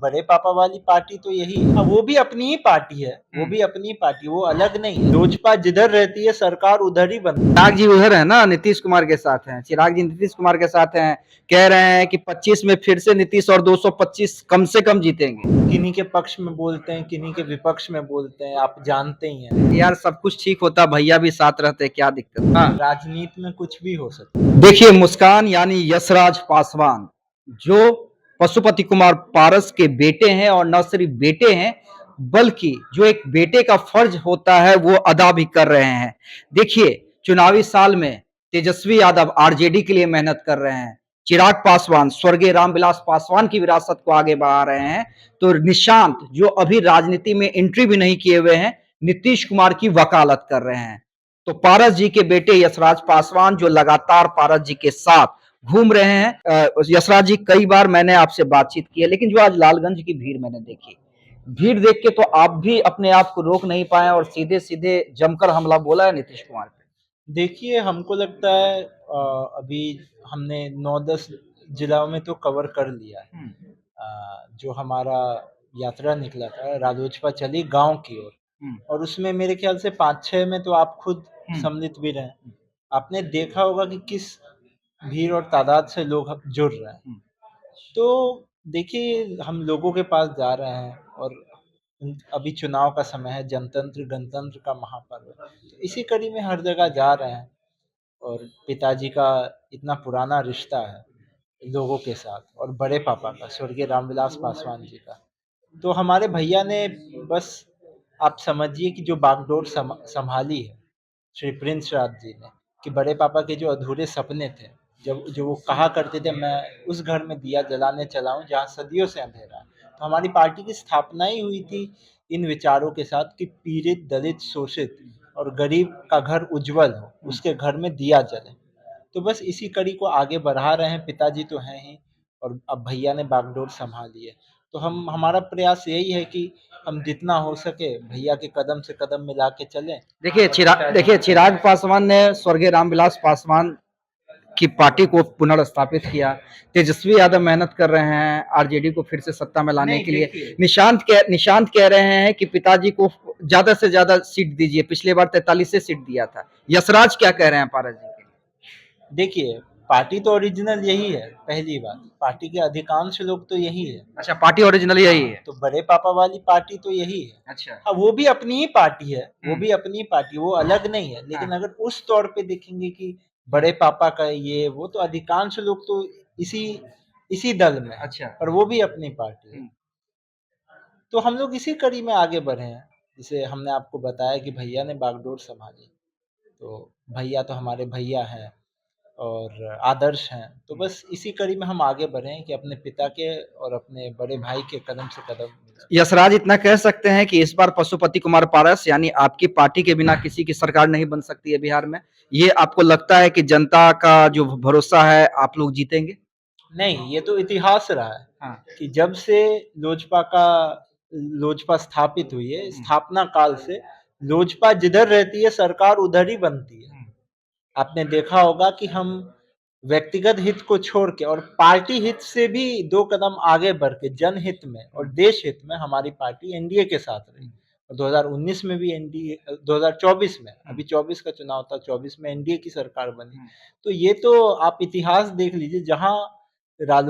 बड़े पापा वाली पार्टी तो यही है। वो भी अपनी ही पार्टी है, वो भी अपनी पार्टी, वो अलग नहीं है। लोजपा जिधर रहती है सरकार उधर ही बनती है। चिराग जी उधर है ना, नीतीश कुमार के साथ हैं। चिराग जी नीतीश कुमार के साथ हैं, कह रहे हैं कि 25 में फिर से नीतीश और 225 कम से कम जीतेंगे। किन्हीं के पक्ष में बोलते हैं, किन्हीं के विपक्ष में बोलते हैं, आप जानते ही हैं। यार सब कुछ ठीक होता, भैया भी साथ रहते, क्या दिक्कत। हाँ, राजनीति में कुछ भी हो सकता है। देखिए मुस्कान यानी यशराज पासवान जो पशुपति कुमार पारस के बेटे हैं, और न सिर्फ बेटे हैं बल्कि जो एक बेटे का फर्ज होता है वो अदा भी कर रहे हैं। देखिए चुनावी साल में तेजस्वी यादव आरजेडी के लिए मेहनत कर रहे हैं, चिराग पासवान स्वर्गीय रामविलास पासवान की विरासत को आगे बढ़ा रहे हैं, तो निशांत जो अभी राजनीति में एंट्री भी नहीं किए हुए हैं नीतीश कुमार की वकालत कर रहे हैं। तो पारस जी के बेटे यशराज पासवान जो लगातार पारस जी के साथ घूम रहे हैं। यशराज जी कई बार मैंने आपसे बातचीत की है, लेकिन जो आज लालगंज की भीड़ मैंने देखी, भीड़ देख के तो आप भी अपने आप को रोक नहीं पाए और सीधे सीधे जमकर हमला बोला है नीतीश कुमार पे। देखिए, हमको लगता है अभी हमने 9-10 जिलाओं में तो कवर कर लिया है। जो हमारा यात्रा निकला था, रालोचपा चली गाँव की ओर, और उसमें मेरे ख्याल से 5-6 में तो आप खुद सम्मिलित भी रहे। आपने देखा होगा कि किस भीड़ और तादाद से लोग जुड़ रहे हैं। तो देखिए, हम लोगों के पास जा रहे हैं, और अभी चुनाव का समय है, जनतंत्र गणतंत्र का महापर्व है। तो इसी कड़ी में हर जगह जा रहे हैं, और पिताजी का इतना पुराना रिश्ता है लोगों के साथ, और बड़े पापा का स्वर्गीय रामविलास पासवान जी का। तो हमारे भैया ने बस, आप समझिए कि जो बागडोर संभाली है श्री प्रिंस राज जी ने, कि बड़े पापा के जो अधूरे सपने थे, जब जो वो कहा करते थे मैं उस घर में दिया जलाने चला हूँ जहाँ सदियों से अंधेरा है। तो हमारी पार्टी की स्थापना ही हुई थी इन विचारों के साथ कि पीड़ित, दलित, शोषित और गरीब का घर उज्जवल हो, उसके घर में दिया जले। तो बस इसी कड़ी को आगे बढ़ा रहे हैं। पिताजी तो हैं ही, और अब भैया ने बागडोर संभाली है। तो हमारा प्रयास यही है कि हम जितना हो सके भैया के कदम से कदम मिला के चलें। देखिए चिराग पासवान ने स्वर्गीय रामविलास पासवान की पार्टी को पुनर्स्थापित किया, तेजस्वी यादव मेहनत कर रहे हैं आरजेडी को फिर से सत्ता में लाने के लिए। निशांत कह रहे हैं कि पिताजी को ज्यादा से ज्यादा सीट दीजिए, पिछले बार 43 से सीट दिया था। यशराज क्या कह रहे हैं पारस जी के? देखिए, पार्टी तो ओरिजिनल यही है। पहली बात, पार्टी के अधिकांश लोग तो यही है। अच्छा, पार्टी ओरिजिनल यही है। तो बड़े पापा वाली पार्टी तो यही है। अच्छा, हाँ, वो भी अपनी ही पार्टी है, वो भी अपनी पार्टी, वो अलग नहीं है। लेकिन अगर उस तौर पे देखेंगे कि बड़े पापा का ये वो, तो अधिकांश लोग तो इसी इसी दल में है। अच्छा, और वो भी अपनी पार्टी है। तो हम लोग इसी कड़ी में आगे बढ़े हैं। जैसे हमने आपको बताया कि भैया ने बागडोर संभाली, तो भैया तो हमारे भैया हैं और आदर्श हैं। तो बस इसी कड़ी में हम आगे बढ़े हैं कि अपने पिता के और अपने बड़े भाई के कदम से कदम मिलाएं। यशराज इतना कह सकते हैं कि इस बार पशुपति कुमार पारस यानी आपकी पार्टी के बिना किसी की सरकार नहीं बन सकती है बिहार में। ये आपको लगता है कि जनता का जो भरोसा है आप लोग जीतेंगे? नहीं, ये तो इतिहास रहा है। हाँ, कि जब से लोजपा स्थापित हुई है, स्थापना काल से लोजपा जिधर रहती है सरकार उधर ही बनती है। आपने देखा होगा कि हम व्यक्तिगत हित को छोड़ के और पार्टी हित से भी 2 कदम आगे बढ़ के जनहित में और देश हित में हमारी पार्टी एनडीए के साथ रही। और 2019 में भी एनडीए, 2024 में, अभी 24 का चुनाव था, 24 में एनडीए की सरकार बनी। तो ये तो आप इतिहास देख लीजिए, जहाँ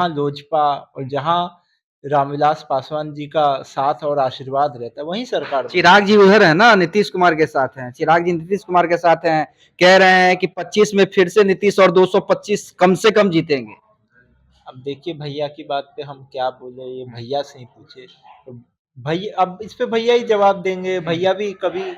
लोजपा और जहाँ रामविलास पासवान जी का साथ और आशीर्वाद रहता है, वहीं सरकार बनती है। चिराग जी उधर है ना, नीतीश कुमार के साथ हैं। चिराग जी नीतीश कुमार के साथ हैं, कह रहे हैं कि 25 में फिर से नीतीश और 225 कम से कम जीतेंगे। अब देखिए, भैया की बात पे हम क्या बोले, ये भैया से ही पूछे। तो भैया, अब इस पे भैया ही जवाब देंगे। भैया भी कभी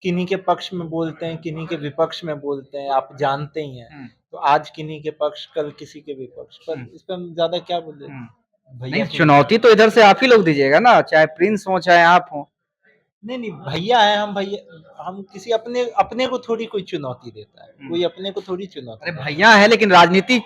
किन्हीं के पक्ष में बोलते हैं, किन्हीं के विपक्ष में बोलते हैं, आप जानते ही हैं। तो आज किन्हीं के पक्ष, कल किसी के विपक्ष, पर इस पे हम ज्यादा क्या बोले। नहीं, भैया से चुनौती तो इधर से आप ही लोग दीजिएगा ना, चाहे प्रिंस हो चाहे आप हो। नहीं नहीं, भैया है, हम भैया, हम किसी अपने अपने को थोड़ी कोई चुनौती देता है, कोई अपने को थोड़ी चुनौती अरे देता है। भैया है, लेकिन राजनीति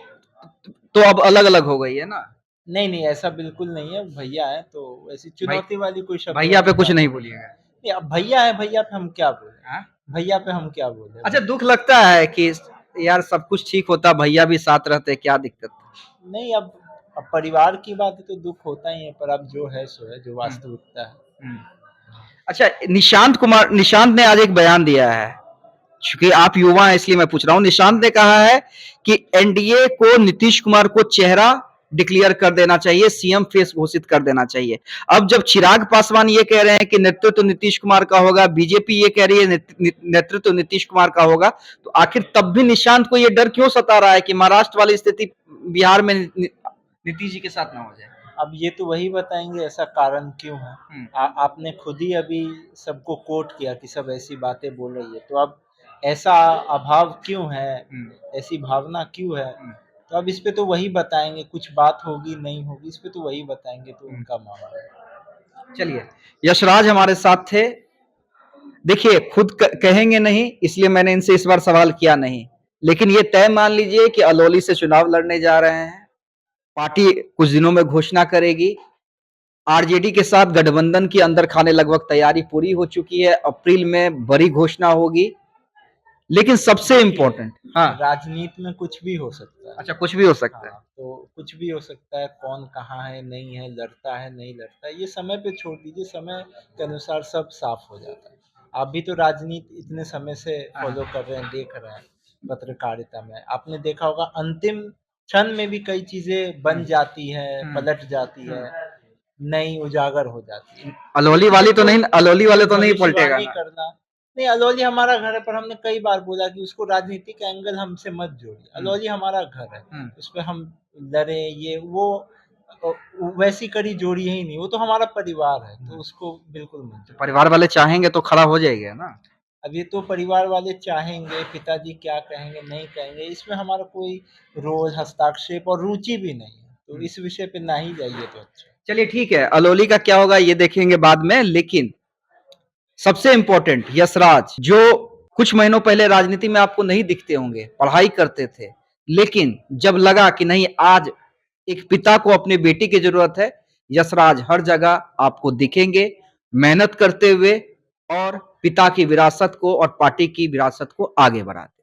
तो अब अलग अलग हो गई है ना। नहीं नहीं, ऐसा बिल्कुल नहीं है। भैया है तो ऐसी चुनौती वाली कोई शब्द भैया पे वाली कुछ बात नहीं बोलिएगा। नहीं। अब भैया है, भैया पे हम क्या बोले, हाँ? भैया पे हम क्या बोले। अच्छा, दुख लगता है कि यार सब कुछ ठीक होता, भैया भी साथ रहते, क्या दिक्कत। नहीं, अब अब परिवार की बात है तो दुख होता ही है, पर अब जो है सो है, जो वास्तविकता है। अच्छा, निशांत ने आज एक बयान दिया है, चूंकि आप युवा हैं इसलिए मैं पूछ रहा हूं। निशांत ने कहा है कि एनडीए को नीतीश कुमार को चेहरा डिक्लेयर कर देना चाहिए, सीएम फेस घोषित कर देना चाहिए। अब जब चिराग पासवान ये कह रहे हैं कि नेतृत्व नीतीश कुमार का होगा, बीजेपी ये कह रही है नेतृत्व नीतीश कुमार का होगा, तो आखिर तब भी निशांत को ये डर क्यों सता रहा है कि महाराष्ट्र वाली स्थिति बिहार में नीतीश जी के साथ ना हो जाए? अब ये तो वही बताएंगे ऐसा कारण क्यों है। आपने खुद ही अभी सबको कोट किया कि सब ऐसी बातें बोल रही है, तो अब ऐसा अभाव क्यों है, ऐसी भावना क्यों है, तो अब इस पे तो वही बताएंगे, कुछ बात होगी नहीं होगी इस पे तो वही बताएंगे, तो उनका मामला है। चलिए, यशराज हमारे साथ थे। देखिए, खुद कहेंगे नहीं इसलिए मैंने इनसे इस बार सवाल किया नहीं, लेकिन ये तय मान लीजिए कि अलौली से चुनाव लड़ने जा रहे हैं। पार्टी कुछ दिनों में घोषणा करेगी। आरजेडी के साथ गठबंधन की अंदर खाने लगभग तैयारी पूरी हो चुकी है। अप्रैल में बड़ी घोषणा होगी। लेकिन सबसे इंपॉर्टेंट, हाँ, राजनीति में कुछ भी हो सकता है। अच्छा, कुछ भी हो सकता है। हाँ, तो कुछ भी हो सकता है, कौन कहाँ है नहीं है, लड़ता है नहीं लड़ता है, ये समय पे छोड़ दीजिए, समय के अनुसार सब साफ हो जाता है। आप भी तो राजनीति इतने समय से फॉलो कर रहे हैं, देख रहे हैं पत्रकारिता में, आपने देखा होगा अंतिम क्षण में भी कई चीजें बन जाती है, पलट जाती है, नई उजागर हो जाती है। अलौली वाले तो नहीं पलटेगा ना। करना नहीं, अलौली हमारा घर है, पर हमने कई बार बोला कि उसको राजनीतिक एंगल हमसे मत जोड़िए। अलौली हमारा घर है, उस पे हम लड़े ये वो वैसी कड़ी जोड़ी ही नहीं, वो तो हमारा परिवार है, तो उसको बिल्कुल मत जोड़िए। परिवार वाले चाहेंगे तो खड़ा हो जाएगा ना। अब ये तो परिवार वाले चाहेंगे, पिताजी क्या कहेंगे नहीं कहेंगे, इसमें हमारा कोई रोल हस्ताक्षेप और रुचि भी नहीं है, तो इस विषय पे ना ही जाइए तो अच्छा। चलिए ठीक है, अलौली का क्या होगा ये देखेंगे बाद में। लेकिन सबसे इंपॉर्टेंट, यशराज जो कुछ महीनों पहले राजनीति में आपको नहीं दिखते होंगे, पढ़ाई करते थे, लेकिन जब लगा कि नहीं आज एक पिता को अपने बेटी की जरूरत है, यशराज हर जगह आपको दिखेंगे मेहनत करते हुए और पिता की विरासत को और पार्टी की विरासत को आगे बढ़ाते।